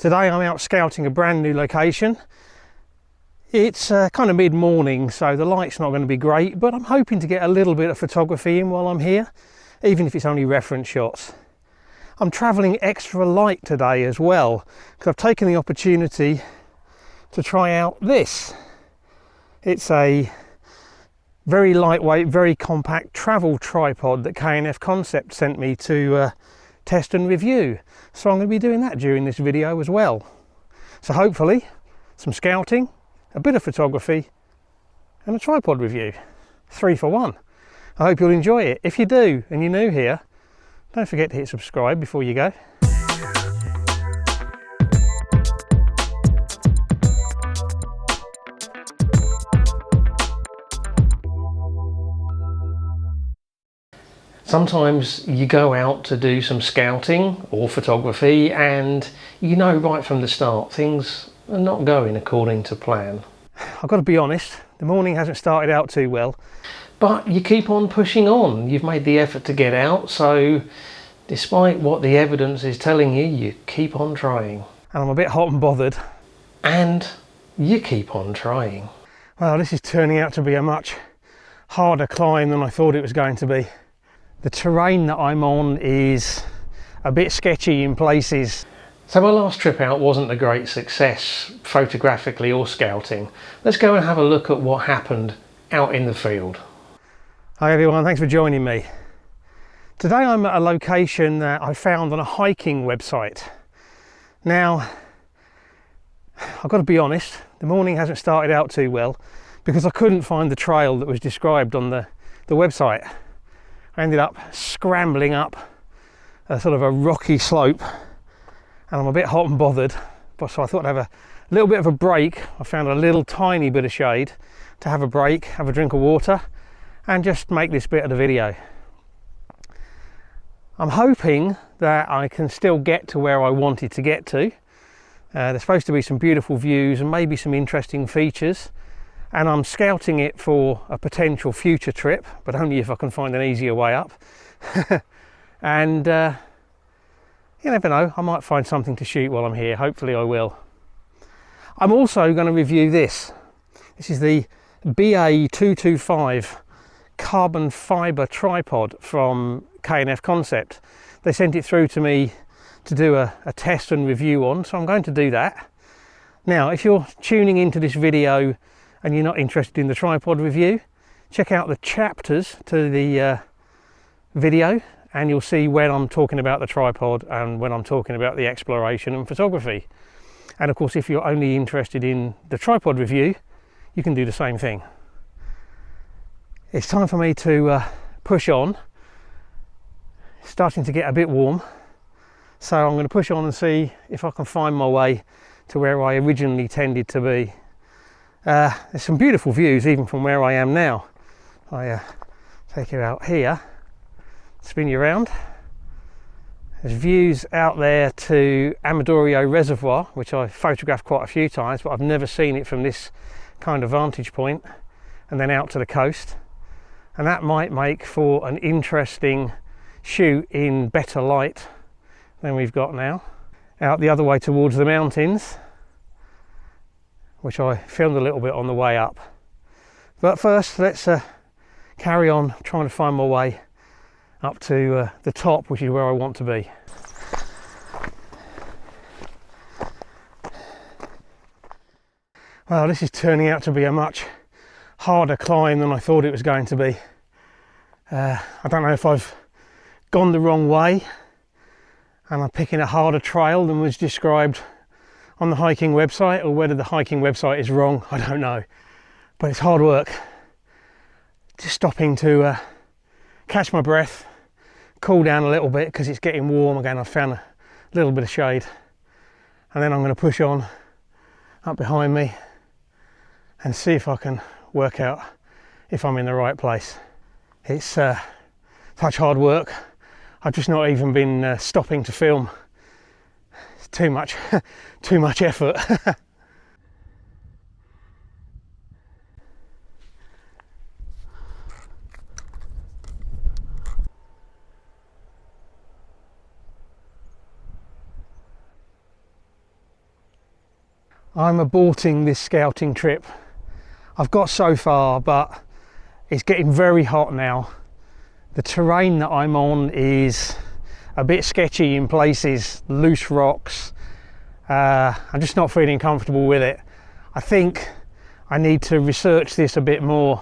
Today I'm out scouting a brand new location. It's kind of mid-morning, so the light's not going to be great, but I'm hoping to get a little bit of photography in while I'm here, even if it's only reference shots. I'm travelling extra light today as well, because I've taken the opportunity to try out this. It's a very lightweight, very compact travel tripod that K&F Concept sent me to test and review. So I'm going to be doing that during this video as well. So hopefully some scouting, a bit of photography and a tripod review. 3 for 1. I hope you'll enjoy it. If you do and you're new here, don't forget to hit subscribe before you go. Sometimes you go out to do some scouting or photography and you know right from the start things are not going according to plan. I've got to be honest, the morning hasn't started out too well, but you keep on pushing on. You've made the effort to get out, so despite what the evidence is telling you, you keep on trying. And I'm a bit hot and bothered. And you keep on trying. Well, this is turning out to be a much harder climb than I thought it was going to be. The terrain that I'm on is a bit sketchy in places. So my last trip out wasn't a great success, photographically or scouting. Let's go and have a look at what happened out in the field. Hi everyone, thanks for joining me. Today I'm at a location that I found on a hiking website. Now, I've got to be honest, the morning hasn't started out too well because I couldn't find the trail that was described on the website. I ended up scrambling up a sort of a rocky slope and I'm a bit hot and bothered, but so I thought I'd have a little bit of a break. I found a little tiny bit of shade to have a break, have a drink of water and just make this bit of the video. I'm hoping that I can still get to where I wanted to get to. There's supposed to be some beautiful views and maybe some interesting features, and I'm scouting it for a potential future trip, but only if I can find an easier way up. And you never know, I might find something to shoot while I'm here. Hopefully I will. I'm also going to review this. This is the BA225 carbon fibre tripod from K&F Concept. They sent it through to me to do a test and review on, so I'm going to do that. Now, if you're tuning into this video and you're not interested in the tripod review, check out the chapters to the video and you'll see when I'm talking about the tripod and when I'm talking about the exploration and photography. And of course, if you're only interested in the tripod review, you can do the same thing. It's time for me to push on. It's starting to get a bit warm, so I'm going to push on and see if I can find my way to where I originally tended to be. There's some beautiful views even from where I am now. I take you out here, spin you around. There's views out there to Amadoreo Reservoir, which I photographed quite a few times, but I've never seen it from this kind of vantage point, and then out to the coast. And that might make for an interesting shoot in better light than we've got now. Out the other way towards the mountains, which I filmed a little bit on the way up. But first, let's carry on trying to find my way up to the top, which is where I want to be. Well, this is turning out to be a much harder climb than I thought it was going to be. I don't know if I've gone the wrong way and I'm picking a harder trail than was described on the hiking website, or whether the hiking website is wrong, I don't know. But it's hard work. Just stopping to catch my breath, cool down a little bit because it's getting warm again. I've found a little bit of shade, and then I'm going to push on up behind me and see if I can work out if I'm in the right place. It's such hard work. I've just not even been stopping to film. It's too much effort. I'm aborting this scouting trip. I've got so far, but it's getting very hot now. The terrain that I'm on is a bit sketchy in places, loose rocks. I'm just not feeling comfortable with it. I think I need to research this a bit more,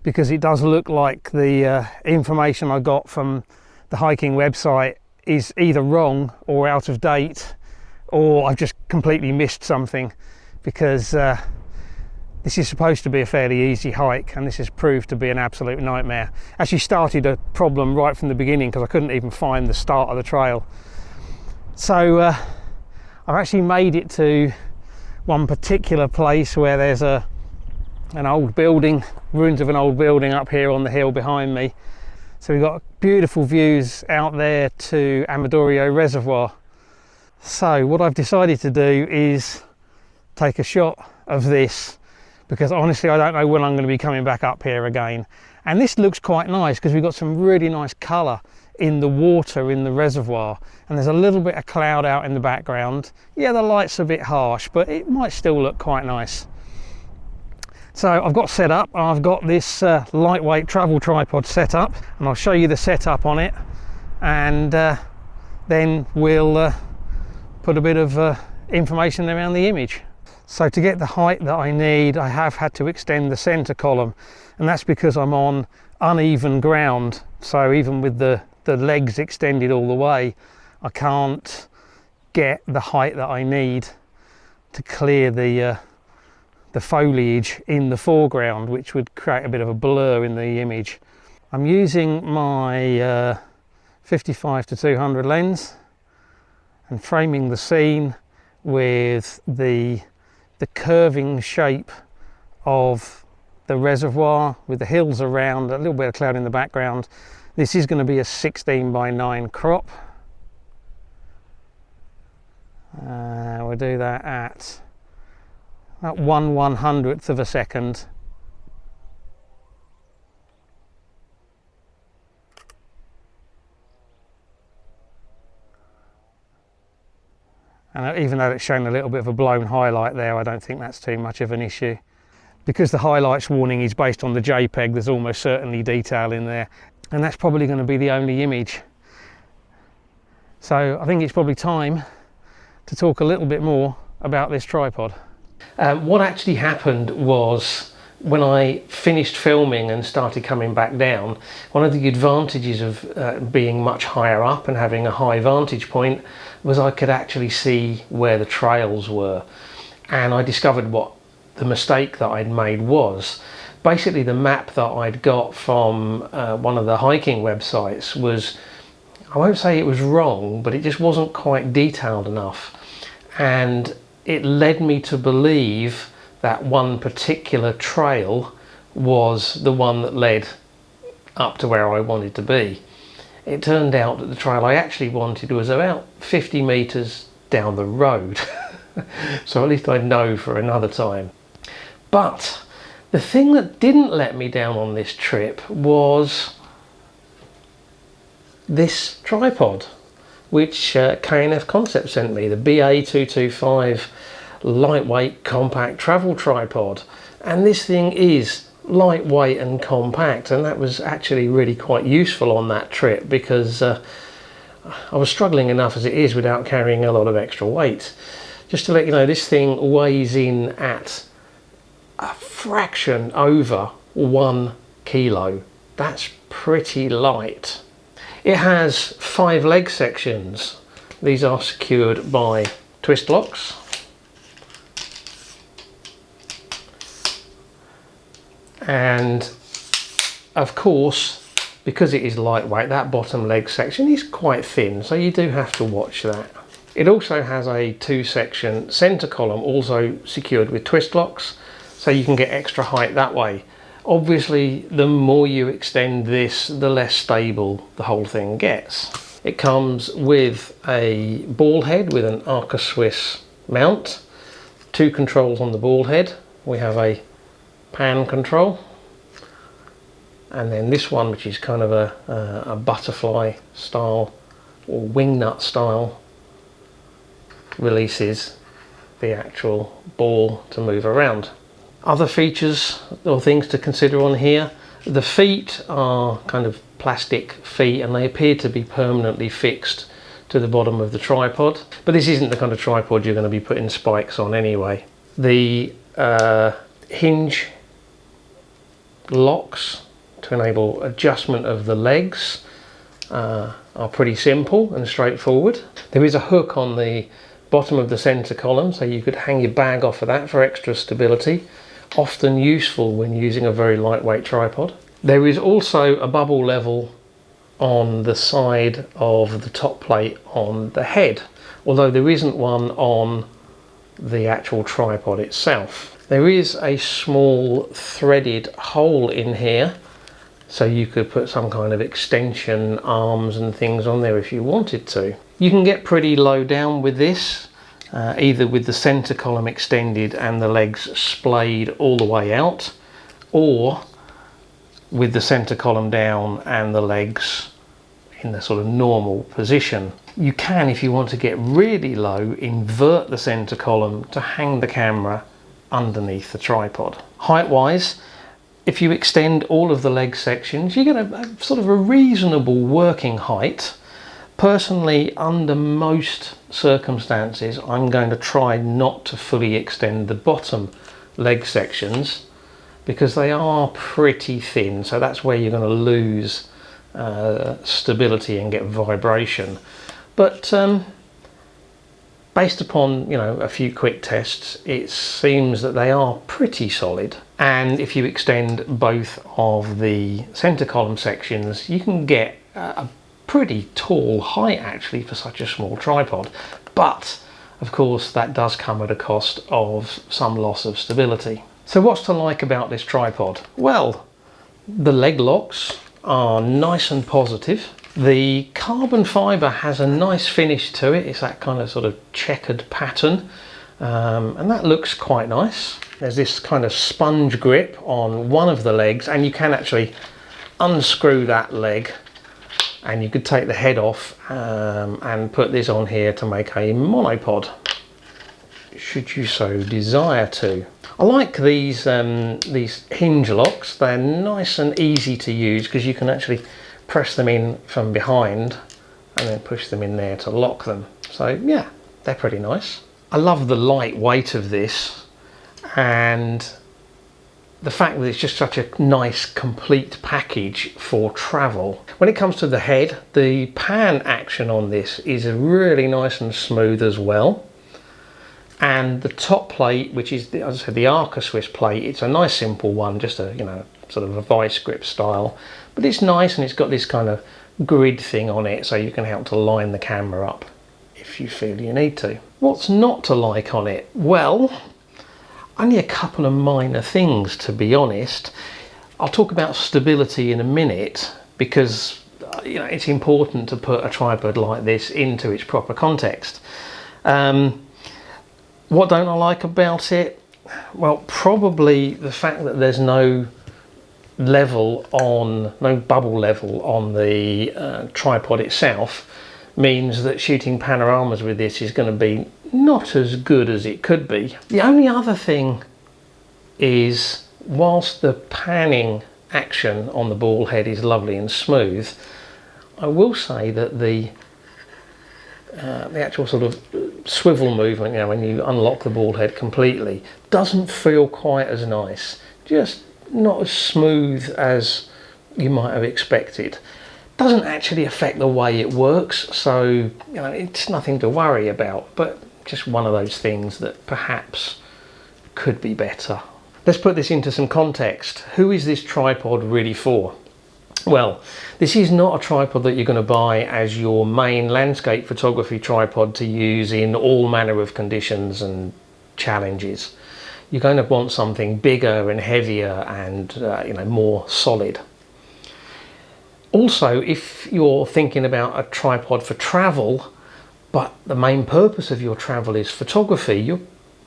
because it does look like the information I got from the hiking website is either wrong or out of date, or I've just completely missed something, because this is supposed to be a fairly easy hike and this has proved to be an absolute nightmare. Actually started a problem right from the beginning because I couldn't even find the start of the trail. So I've actually made it to one particular place where there's an old building, ruins of an old building up here on the hill behind me. So we've got beautiful views out there to Amadoreo Reservoir. So what I've decided to do is take a shot of this, because honestly I don't know when I'm going to be coming back up here again. And this looks quite nice because we've got some really nice colour in the water in the reservoir, and there's a little bit of cloud out in the background. Yeah, the light's a bit harsh, but it might still look quite nice. So I've got set up, I've got this lightweight travel tripod set up, and I'll show you the setup on it, and then we'll put a bit of information around the image. So to get the height that I need, I have had to extend the center column, and that's because I'm on uneven ground. So even with the legs extended all the way, I can't get the height that I need to clear the foliage in the foreground, which would create a bit of a blur in the image. I'm using my 55-200 lens and framing the scene with the curving shape of the reservoir with the hills around, a little bit of cloud in the background. This is going to be a 16:9 crop. We'll do that at about 1/100th of a second. And even though it's showing a little bit of a blown highlight there, I don't think that's too much of an issue. Because the highlights warning is based on the JPEG, there's almost certainly detail in there. And that's probably going to be the only image. So I think it's probably time to talk a little bit more about this tripod. What actually happened was, when I finished filming and started coming back down, one of the advantages of being much higher up and having a high vantage point was I could actually see where the trails were. And I discovered what the mistake that I'd made was. Basically the map that I'd got from one of the hiking websites was, I won't say it was wrong, but it just wasn't quite detailed enough. And it led me to believe that one particular trail was the one that led up to where I wanted to be. It turned out that the trail I actually wanted was about 50 meters down the road. So at least I know for another time. But the thing that didn't let me down on this trip was this tripod, which K&F Concept sent me, the BA225 lightweight compact travel tripod. And this thing is lightweight and compact, and that was actually really quite useful on that trip, because I was struggling enough as it is without carrying a lot of extra weight. Just to let you know, this thing weighs in at a fraction over 1 kilo. That's pretty light. It has 5 leg sections. These are secured by twist locks. And of course, because it is lightweight, that bottom leg section is quite thin, so you do have to watch that. It also has a 2-section center column, also secured with twist locks, so you can get extra height that way. Obviously, the more you extend this, the less stable the whole thing gets. It comes with a ball head with an Arca Swiss mount, 2 controls on the ball head. We have a pan control, and then this one, which is kind of a butterfly style or wing nut style, releases the actual ball to move around. Other features or things to consider on here, the feet are kind of plastic feet and they appear to be permanently fixed to the bottom of the tripod, but this isn't the kind of tripod you're going to be putting spikes on anyway. The hinge locks to enable adjustment of the legs are pretty simple and straightforward. There is a hook on the bottom of the center column, so you could hang your bag off of that for extra stability, often useful when using a very lightweight tripod. There is also a bubble level on the side of the top plate on the head, although there isn't one on the actual tripod itself. There is a small threaded hole in here, so you could put some kind of extension arms and things on there if you wanted to. You can get pretty low down with this, either with the center column extended and the legs splayed all the way out, or with the center column down and the legs in the sort of normal position. You can, if you want to get really low, invert the center column to hang the camera underneath the tripod. Height wise, if you extend all of the leg sections, you get a sort of a reasonable working height. Personally, under most circumstances, I'm going to try not to fully extend the bottom leg sections because they are pretty thin, so that's where you're going to lose stability and get vibration. But based upon a few quick tests, it seems that they are pretty solid. And if you extend both of the center column sections, you can get a pretty tall height actually for such a small tripod. But of course that does come at a cost of some loss of stability. So what's to like about this tripod? Well, the leg locks are nice and positive. The carbon fibre has a nice finish to it. It's that kind of sort of checkered pattern, and that looks quite nice. There's this kind of sponge grip on one of the legs, and you can actually unscrew that leg and you could take the head off and put this on here to make a monopod, should you so desire to. I like these hinge locks. They're nice and easy to use because you can actually press them in from behind and then push them in there to lock them. So yeah, they're pretty nice. I love the light weight of this and the fact that it's just such a nice complete package for travel. When it comes to the head, the pan action on this is really nice and smooth as well. And the top plate, which is, as I said, the Arca Swiss plate, it's a nice simple one, just a sort of a vice grip style, but it's nice and it's got this kind of grid thing on it so you can help to line the camera up if you feel you need to. What's not to like on it? Well, only a couple of minor things, to be honest. I'll talk about stability in a minute because it's important to put a tripod like this into its proper context. What don't I like about it? Well, probably the fact that there's no bubble level on the tripod itself means that shooting panoramas with this is going to be not as good as it could be. The only other thing is, whilst the panning action on the ball head is lovely and smooth, I will say that the actual sort of swivel movement, when you unlock the ball head completely, doesn't feel quite as nice. Just not as smooth as you might have expected. Doesn't actually affect the way it works, so it's nothing to worry about, but just one of those things that perhaps could be better. Let's put this into some context. Who is this tripod really for? Well, this is not a tripod that you're going to buy as your main landscape photography tripod to use in all manner of conditions and challenges. You're going to want something bigger and heavier and more solid. Also, if you're thinking about a tripod for travel, but the main purpose of your travel is photography, you're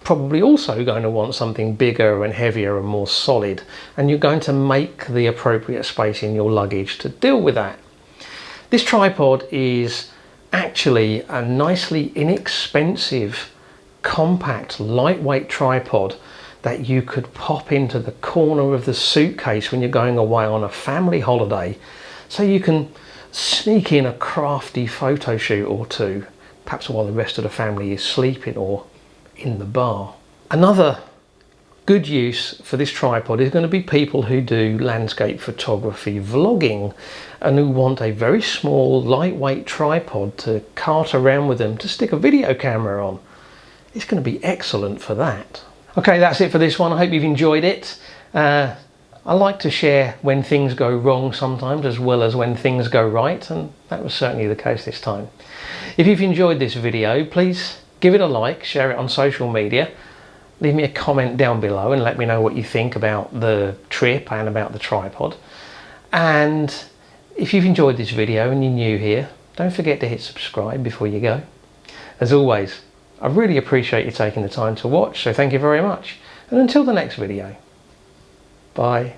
probably also going to want something bigger and heavier and more solid, and you're going to make the appropriate space in your luggage to deal with that. This tripod is actually a nicely inexpensive compact, lightweight tripod that you could pop into the corner of the suitcase when you're going away on a family holiday, so you can sneak in a crafty photo shoot or two, perhaps while the rest of the family is sleeping or in the bar. Another good use for this tripod is going to be people who do landscape photography vlogging and who want a very small, lightweight tripod to cart around with them to stick a video camera on. It's going to be excellent for that. Okay, that's it for this one. I hope you've enjoyed it. I like to share when things go wrong sometimes, as well as when things go right, and that was certainly the case this time. If you've enjoyed this video, please give it a like, share it on social media, leave me a comment down below and let me know what you think about the trip and about the tripod. And if you've enjoyed this video and you're new here, don't forget to hit subscribe before you go. As always, I really appreciate you taking the time to watch, so thank you very much. And until the next video, bye.